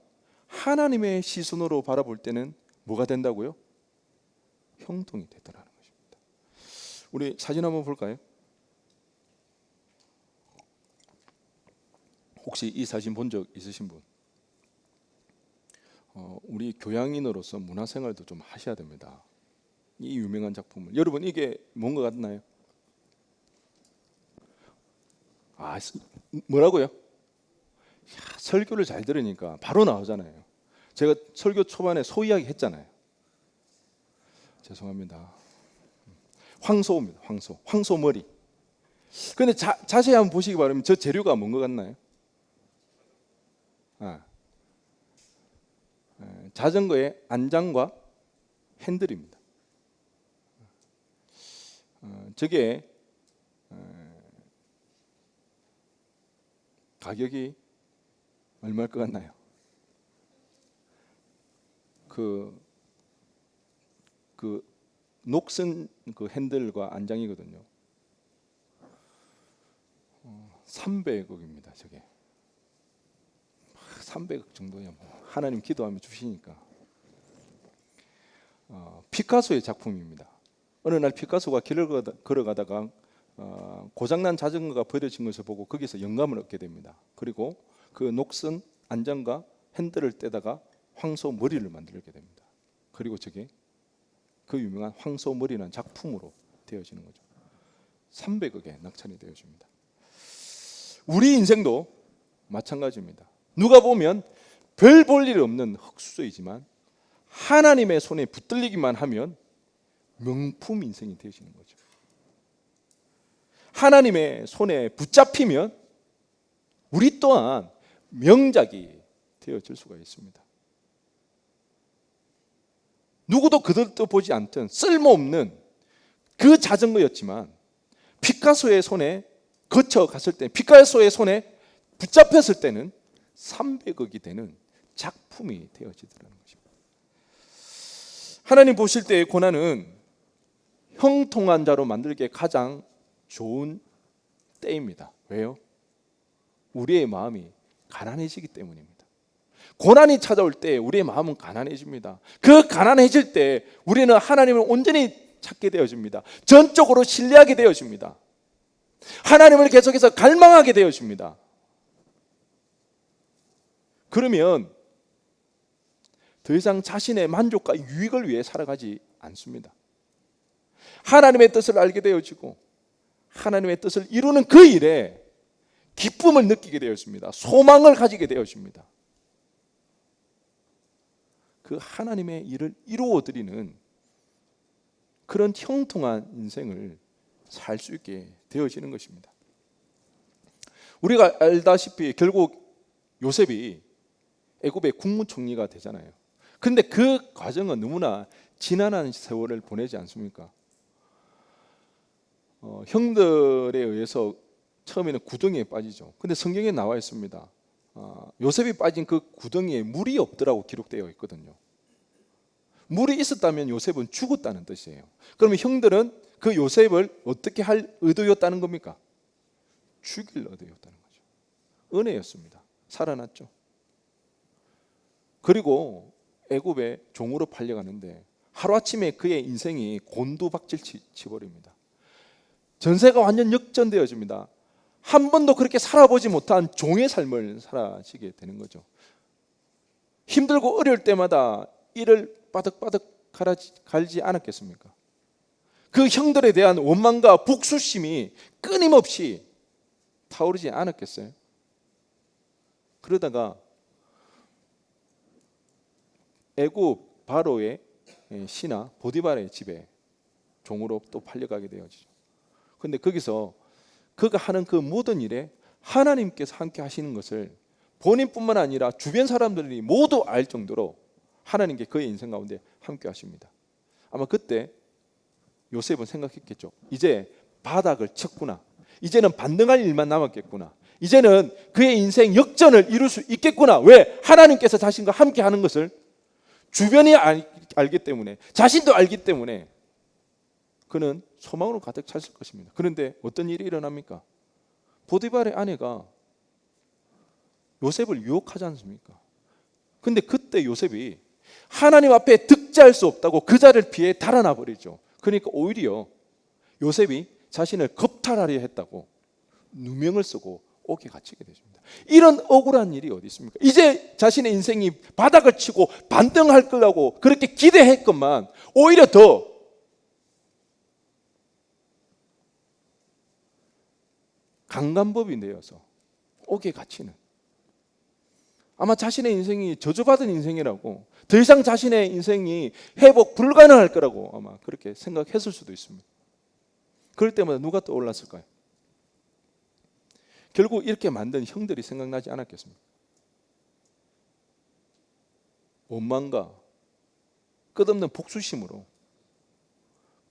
B: 하나님의 시선으로 바라볼 때는 뭐가 된다고요? 형통이 되더라는 것입니다. 우리 사진 한번 볼까요? 혹시 이 사진 본 적 있으신 분? 우리 교양인으로서 문화생활도 좀 하셔야 됩니다. 이 유명한 작품을 여러분 이게 뭔가 같나요? 뭐라고요? 설교를 잘 들으니까 바로 나오잖아요. 제가 설교 초반에 소이야기 했잖아요. 죄송합니다. 황소입니다. 황소 머리. 근데 자세히 한번 보시기 바랍니다. 저 재료가 뭔 것 같나요? 자전거의 안장과 핸들입니다. 저게 가격이 얼마일 것 같나요? 그 녹슨 그 핸들과 안장이거든요. 300억입니다. 저게 300억 정도야 뭐 하나님 기도하면 주시니까. 피카소의 작품입니다. 어느 날 피카소가 길을 걸어가다가 고장난 자전거가 버려진 것을 보고 거기서 영감을 얻게 됩니다. 그리고 그 녹슨 안장과 핸들을 떼다가 황소 머리를 만들게 됩니다. 그리고 저게 그 유명한 황소 머리라는 작품으로 되어지는 거죠. 300억에 낙찰이 되어집니다. 우리 인생도 마찬가지입니다. 누가 보면 별 볼 일 없는 흙수저이지만 하나님의 손에 붙들리기만 하면 명품 인생이 되어지는 거죠. 하나님의 손에 붙잡히면 우리 또한 명작이 되어질 수가 있습니다. 누구도 그들도 보지 않던 쓸모없는 그 자전거였지만 피카소의 손에 거쳐갔을 때, 피카소의 손에 붙잡혔을 때는 300억이 되는 작품이 되어지더라는 것입니다. 하나님 보실 때의 고난은 형통한 자로 만들기에 가장 좋은 때입니다. 왜요? 우리의 마음이 가난해지기 때문입니다. 고난이 찾아올 때 우리의 마음은 가난해집니다. 그 가난해질 때 우리는 하나님을 온전히 찾게 되어집니다. 전적으로 신뢰하게 되어집니다. 하나님을 계속해서 갈망하게 되어집니다. 그러면 더 이상 자신의 만족과 유익을 위해 살아가지 않습니다. 하나님의 뜻을 알게 되어지고 하나님의 뜻을 이루는 그 일에 기쁨을 느끼게 되었습니다. 소망을 가지게 되었습니다. 그 하나님의 일을 이루어드리는 그런 형통한 인생을 살 수 있게 되어지는 것입니다. 우리가 알다시피 결국 요셉이 애굽의 국무총리가 되잖아요. 그런데 그 과정은 너무나 지난한 세월을 보내지 않습니까? 형들에 의해서 처음에는 구덩이에 빠지죠. 근데 성경에 나와 있습니다. 요셉이 빠진 그 구덩이에 물이 없더라고 기록되어 있거든요. 물이 있었다면 요셉은 죽었다는 뜻이에요. 그러면 형들은 그 요셉을 어떻게 할 의도였다는 겁니까? 죽일 의도였다는 거죠. 은혜였습니다. 살아났죠. 그리고 애굽의 종으로 팔려가는데 하루아침에 그의 인생이 곤두박질 치버립니다. 전세가 완전 역전되어집니다. 한 번도 그렇게 살아보지 못한 종의 삶을 살아지게 되는 거죠. 힘들고 어려울 때마다 이를 바득바득 갈지 않았겠습니까? 그 형들에 대한 원망과 복수심이 끊임없이 타오르지 않았겠어요? 그러다가 애굽 바로의 신하 보디발의 집에 종으로 또 팔려가게 되어지죠. 그런데 거기서 그가 하는 그 모든 일에 하나님께서 함께 하시는 것을 본인뿐만 아니라 주변 사람들이 모두 알 정도로 하나님께 그의 인생 가운데 함께 하십니다. 아마 그때 요셉은 생각했겠죠. 이제 바닥을 쳤구나. 이제는 반등할 일만 남았겠구나. 이제는 그의 인생 역전을 이룰 수 있겠구나. 왜? 하나님께서 자신과 함께 하는 것을 주변이 알기 때문에, 자신도 알기 때문에 그는 소망으로 가득 찼을 것입니다. 그런데 어떤 일이 일어납니까? 보디발의 아내가 요셉을 유혹하지 않습니까? 근데 그때 요셉이 하나님 앞에 득자할 수 없다고 그 자리를 피해 달아나 버리죠. 그러니까 오히려 요셉이 자신을 겁탈하려 했다고 누명을 쓰고 옥에 갇히게 되십니다. 이런 억울한 일이 어디 있습니까? 이제 자신의 인생이 바닥을 치고 반등할 거라고 그렇게 기대했건만 오히려 더 강간법이 되어서 옥에 갇히는, 아마 자신의 인생이 저주받은 인생이라고, 더 이상 자신의 인생이 회복 불가능할 거라고 아마 그렇게 생각했을 수도 있습니다. 그럴 때마다 누가 떠올랐을까요? 결국 이렇게 만든 형들이 생각나지 않았겠습니까? 원망과 끝없는 복수심으로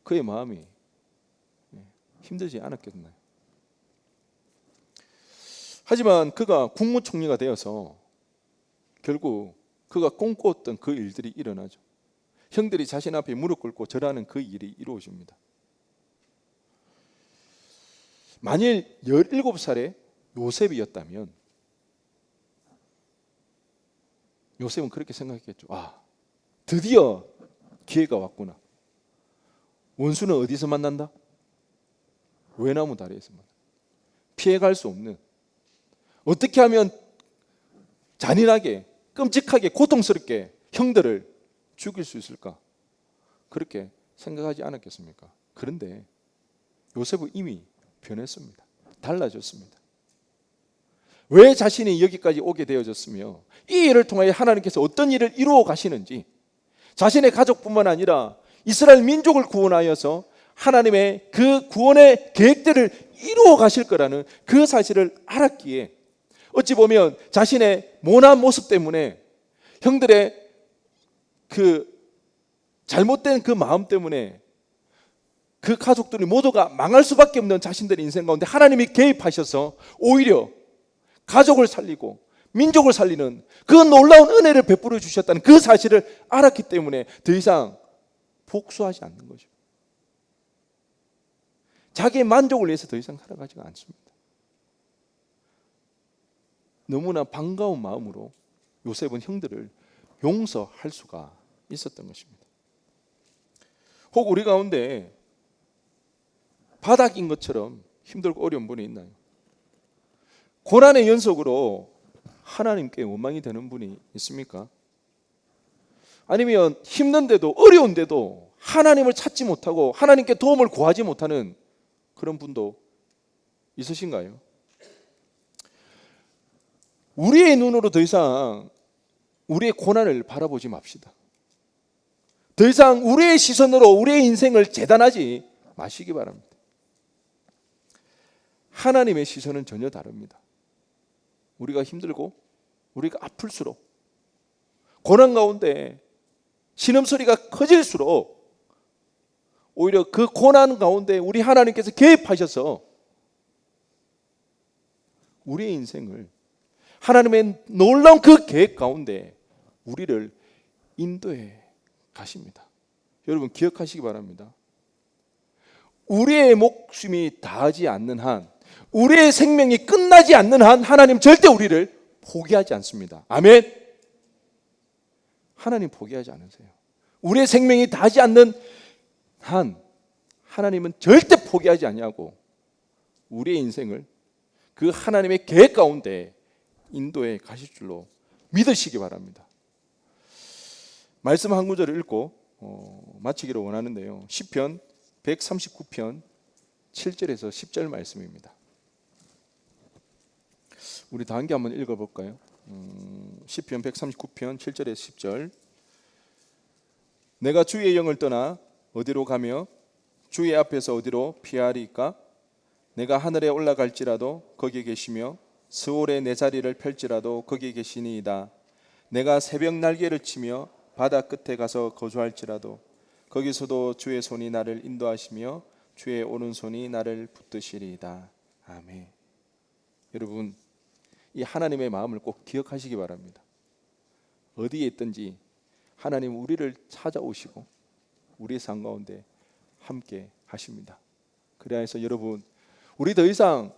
B: 그의 마음이 힘들지 않았겠나요? 하지만 그가 국무총리가 되어서 결국 그가 꿈꾸었던 그 일들이 일어나죠. 형들이 자신 앞에 무릎 꿇고 절하는 그 일이 이루어집니다. 만일 17살의 요셉이었다면 요셉은 그렇게 생각했겠죠. 드디어 기회가 왔구나. 원수는 어디서 만난다? 외나무 다리에서 만난다. 피해갈 수 없는, 어떻게 하면 잔인하게, 끔찍하게, 고통스럽게 형들을 죽일 수 있을까? 그렇게 생각하지 않았겠습니까? 그런데 요셉은 이미 변했습니다. 달라졌습니다. 왜 자신이 여기까지 오게 되어졌으며 이 일을 통하여 하나님께서 어떤 일을 이루어 가시는지, 자신의 가족뿐만 아니라 이스라엘 민족을 구원하여서 하나님의 그 구원의 계획들을 이루어 가실 거라는 그 사실을 알았기에, 어찌 보면 자신의 모난 모습 때문에, 형들의 그 잘못된 그 마음 때문에 그 가족들이 모두가 망할 수밖에 없는 자신들의 인생 가운데 하나님이 개입하셔서 오히려 가족을 살리고 민족을 살리는 그 놀라운 은혜를 베풀어 주셨다는 그 사실을 알았기 때문에 더 이상 복수하지 않는 거죠. 자기의 만족을 위해서 더 이상 살아가지가 않습니다. 너무나 반가운 마음으로 요셉은 형들을 용서할 수가 있었던 것입니다. 혹 우리 가운데 바닥인 것처럼 힘들고 어려운 분이 있나요? 고난의 연속으로 하나님께 원망이 되는 분이 있습니까? 아니면 힘든데도 어려운데도 하나님을 찾지 못하고 하나님께 도움을 구하지 못하는 그런 분도 있으신가요? 우리의 눈으로 더 이상 우리의 고난을 바라보지 맙시다. 더 이상 우리의 시선으로 우리의 인생을 재단하지 마시기 바랍니다. 하나님의 시선은 전혀 다릅니다. 우리가 힘들고 우리가 아플수록 고난 가운데 신음소리가 커질수록 오히려 그 고난 가운데 우리 하나님께서 개입하셔서 우리의 인생을 하나님의 놀라운 그 계획 가운데 우리를 인도해 가십니다. 여러분 기억하시기 바랍니다. 우리의 목숨이 다하지 않는 한, 우리의 생명이 끝나지 않는 한 하나님 절대 우리를 포기하지 않습니다. 아멘. 하나님 포기하지 않으세요. 우리의 생명이 다하지 않는 한 하나님은 절대 포기하지 아니하고 우리의 인생을 그 하나님의 계획 가운데 인도해 가실 줄로 믿으시기 바랍니다. 말씀 한 구절을 읽고 마치기를 원하는데요. 시편 139편 7절에서 10절 말씀입니다. 우리 다 함께 한번 읽어볼까요? 시편 139편 7절에서 10절. 내가 주의 영을 떠나 어디로 가며 주의 앞에서 어디로 피하리까? 내가 하늘에 올라갈지라도 거기 계시며 스올에 내 자리를 펼지라도 거기 계시니이다. 내가 새벽 날개를 치며 바다 끝에 가서 거주할지라도 거기서도 주의 손이 나를 인도하시며 주의 오른손이 나를 붙드시리이다. 아멘. 여러분 이 하나님의 마음을 꼭 기억하시기 바랍니다. 어디에 있든지 하나님 우리를 찾아오시고 우리의 삶 가운데 함께 하십니다. 그래야 해서 여러분 우리 더 이상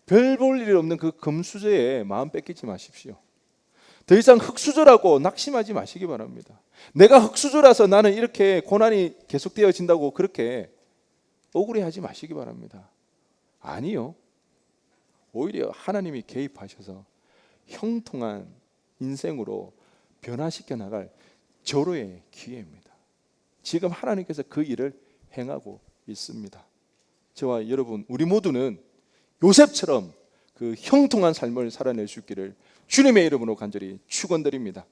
B: 별 볼 일 없는 그 금수저에 마음 뺏기지 마십시오. 더 이상 흙수저라고 낙심하지 마시기 바랍니다. 내가 흙수저라서 나는 이렇게 고난이 계속되어진다고 그렇게 억울해하지 마시기 바랍니다. 아니요. 오히려 하나님이 개입하셔서 형통한 인생으로 변화시켜 나갈 절호의 기회입니다. 지금 하나님께서 그 일을 행하고 있습니다. 저와 여러분 우리 모두는 요셉처럼 그 형통한 삶을 살아낼 수 있기를 주님의 이름으로 간절히 축원드립니다.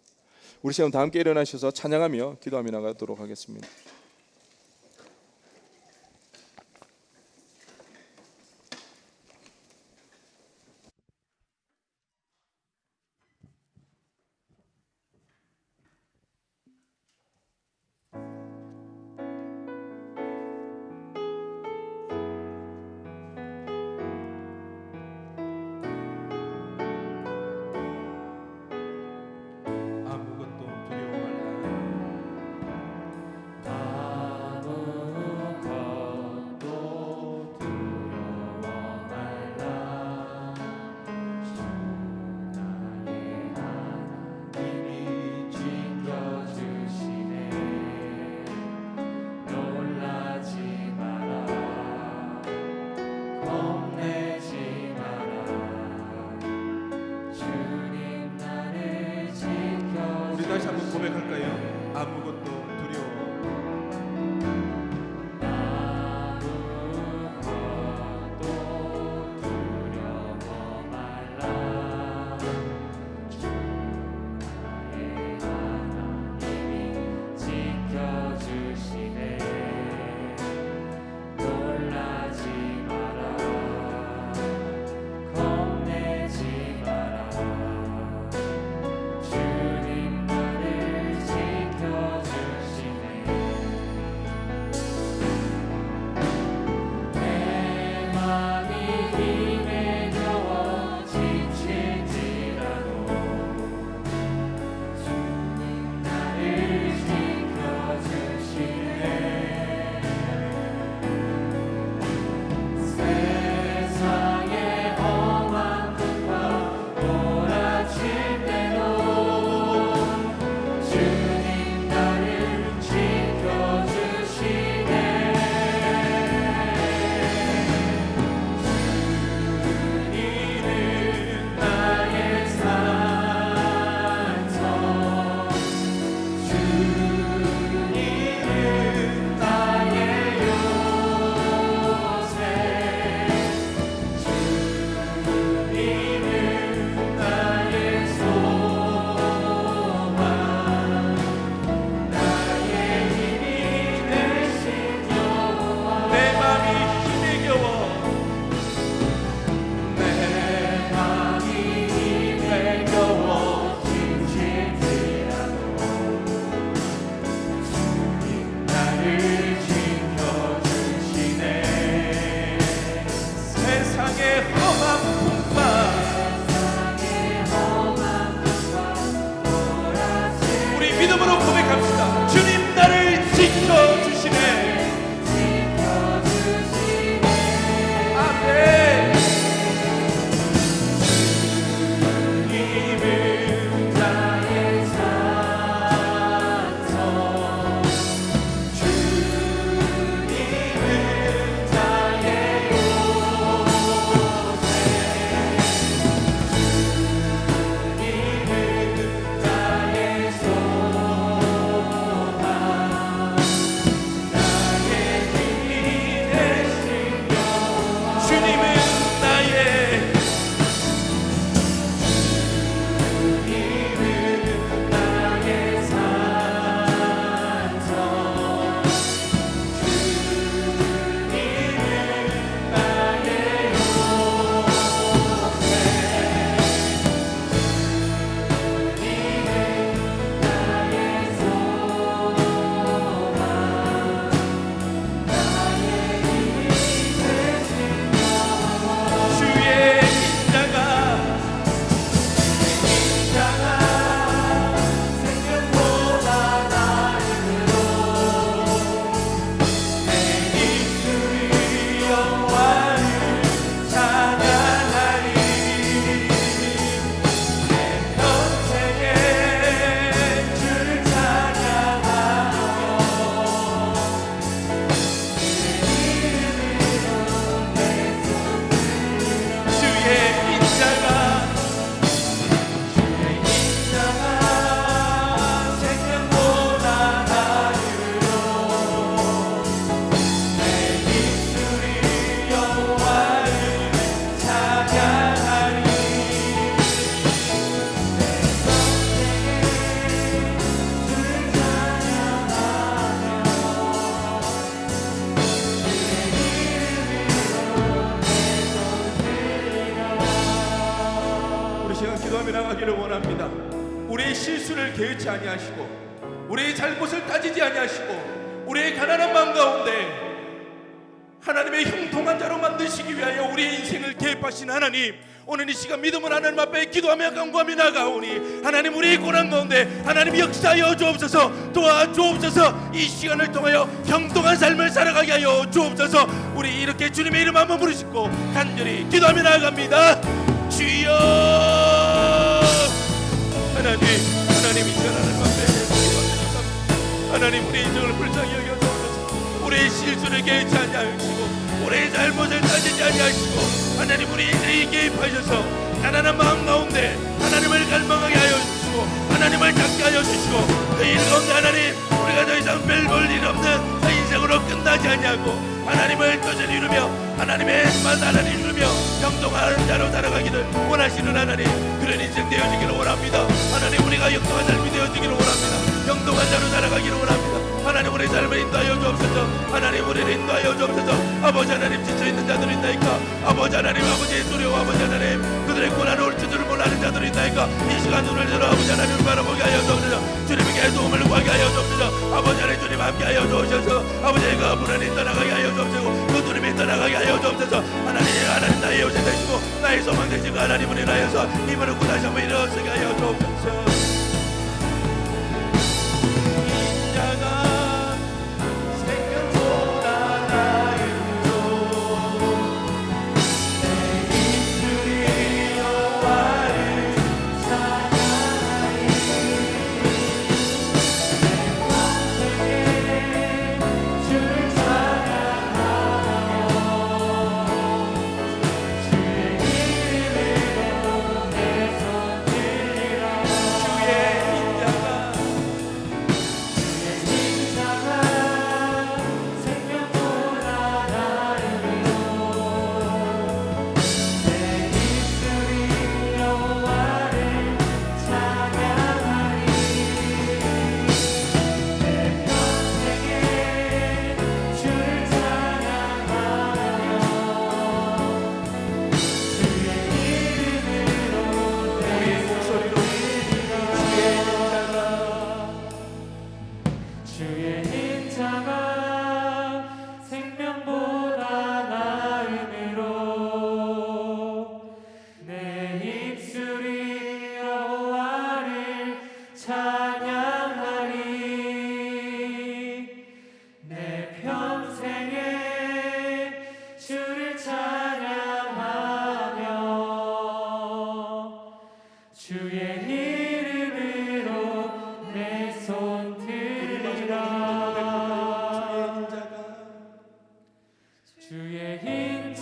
B: 우리 시간 다 함께 일어나셔서 찬양하며 기도하며 나가도록 하겠습니다.
C: 아무것도 두려워 말라. 기도하며 나가기를 원합니다. 우리의 실수를 개의치 아니하시고 우리의 잘못을 따지지 아니하시고 우리의 가난한 마음 가운데 하나님의 형통한 자로 만드시기 위하여 우리의 인생을 개입하신 하나님, 오늘 이 시간 믿음을 하나님 앞에 기도하며 간구하며 나가오니 하나님, 우리의 고난 가운데 하나님 역사하여 주옵소서, 도와주옵소서. 이 시간을 통하여 형통한 삶을 살아가게 하여 주옵소서. 우리 이렇게 주님의 이름 한번 부르시고 간절히 기도하며 나아갑니다. 주여 하나님, 하나님 이 시간 하나님 앞에 기도합니다. 하나님, 우리 인생을 불쌍히 여겨주옵소서. 우리의 실수를 개의치 아니하시고 우리의 잘못을 따지지 아니하시고 하나님, 우리 인생에 개입하셔서 가난한 마음 가운데 하나님을 갈망하게 하여 주시고 하나님을 찾게 하여 주시고 그 일 가운데 하나님, 우리가 더 이상 별 볼 일 없는 그 인생으로 끝나지 아니하고 하나님을 뜻을 이루며 하나님의 만 하나님 이루며 형통한 자로 살아가기를 원하시는 하나님, 그런 인생 되어지기를 원합니다. 하나님, 우리가 형통한 삶이 되어지기를 원합니다. 형통한 자로 살아가기를 원합니다. 하나님, 우리 삶을 인도하여 주옵소서. 하나님, 우리를 인도하여 주옵소서. 아버지 하나님, 지쳐있는 자들이 있나이까? 아버지 하나님, 아버지의 두려워 아버지 하나님, 그들의 고난을 올 줄을 몰라는 자들이 있나이까? 이 시간 눈을 들어 아버지 하나님을 바라보게 하여 주옵소서. 주님에게 도움을 구하게 하여 주옵소서. 아버지 하나님, 주님 함께 하여 주옵소서. 아버지가 불안이 떠나가게 하여 주옵소서. 그 두림이 떠나가게 하여 주옵소서. 하나님, 하나님 나의 요새 되시고 나의 소망 되시고 하나님을 인하여서 힘을 구다시 한번 일어서게 하여 주옵소서.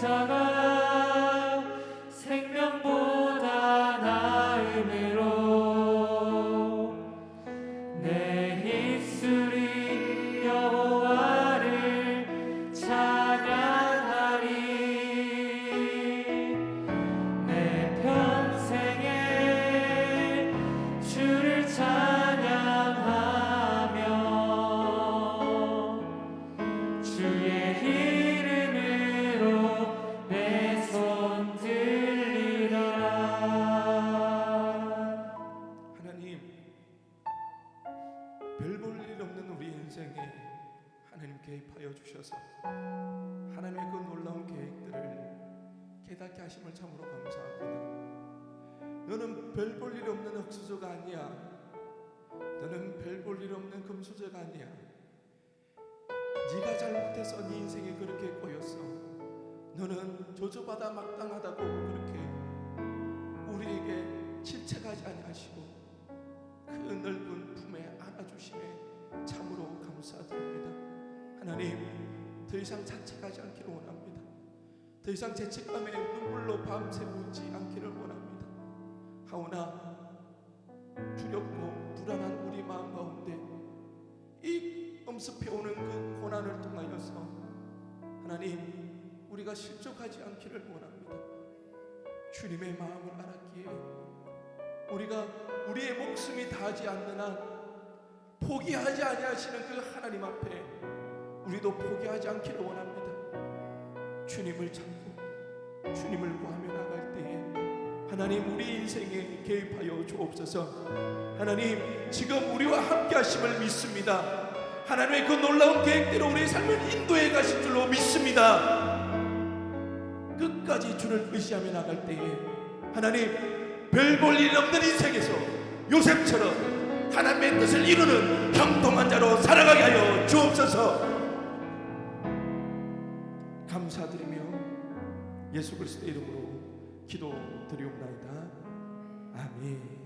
D: 자가 생명보다 나음으로 내 입술이 여호와를 찬양하리. 내 평생에 주를 찬양하며 주의 이름으로 내 손 들리라.
C: 하나님, 별 볼 일 없는 우리 인생에 하나님 개입하여 주셔서 하나님의 그 놀라운 계획들을 깨닫게 하심을 참으로 감사합니다. 너는 별 볼 일 없는 흙수저가 아니야. 너는 별 볼 일 없는 금수저가 아니야. 네가 잘못해서 네 인생이 그렇게 꼬였어. 너는 저주받아 마땅하다고 그렇게 우리에게 질책하지 아니하시고 그 넓은 품에 안아주심에 참으로 감사드립니다. 하나님, 더 이상 자책하지 않기를 원합니다. 더 이상 죄책감에 눈물로 밤새우지 않기를 원합니다. 하오나 두렵고 불안한 우리 마음 가운데 이 엄습해오는 그 고난을 통하여서 하나님, 우리가 실족하지 않기를 원합니다. 주님의 마음을 알았기에 우리가 우리의 목숨이 다하지 않는 한 포기하지 아니하시는 그 하나님 앞에 우리도 포기하지 않기를 원합니다. 주님을 찾고 주님을 구하며 나갈 때에 하나님, 우리 인생에 개입하여 주옵소서. 하나님, 지금 우리와 함께 하심을 믿습니다. 하나님의 그 놀라운 계획대로 우리의 삶을 인도해 가실 줄로 믿습니다. 끝까지 주를 의지하며 나갈 때에 하나님, 별 볼 일 없는 인생에서 요셉처럼 하나님의 뜻을 이루는 형통한 자로 살아가게 하여 주옵소서. 감사드리며 예수 그리스도의 이름으로 기도드리옵나이다. 아멘.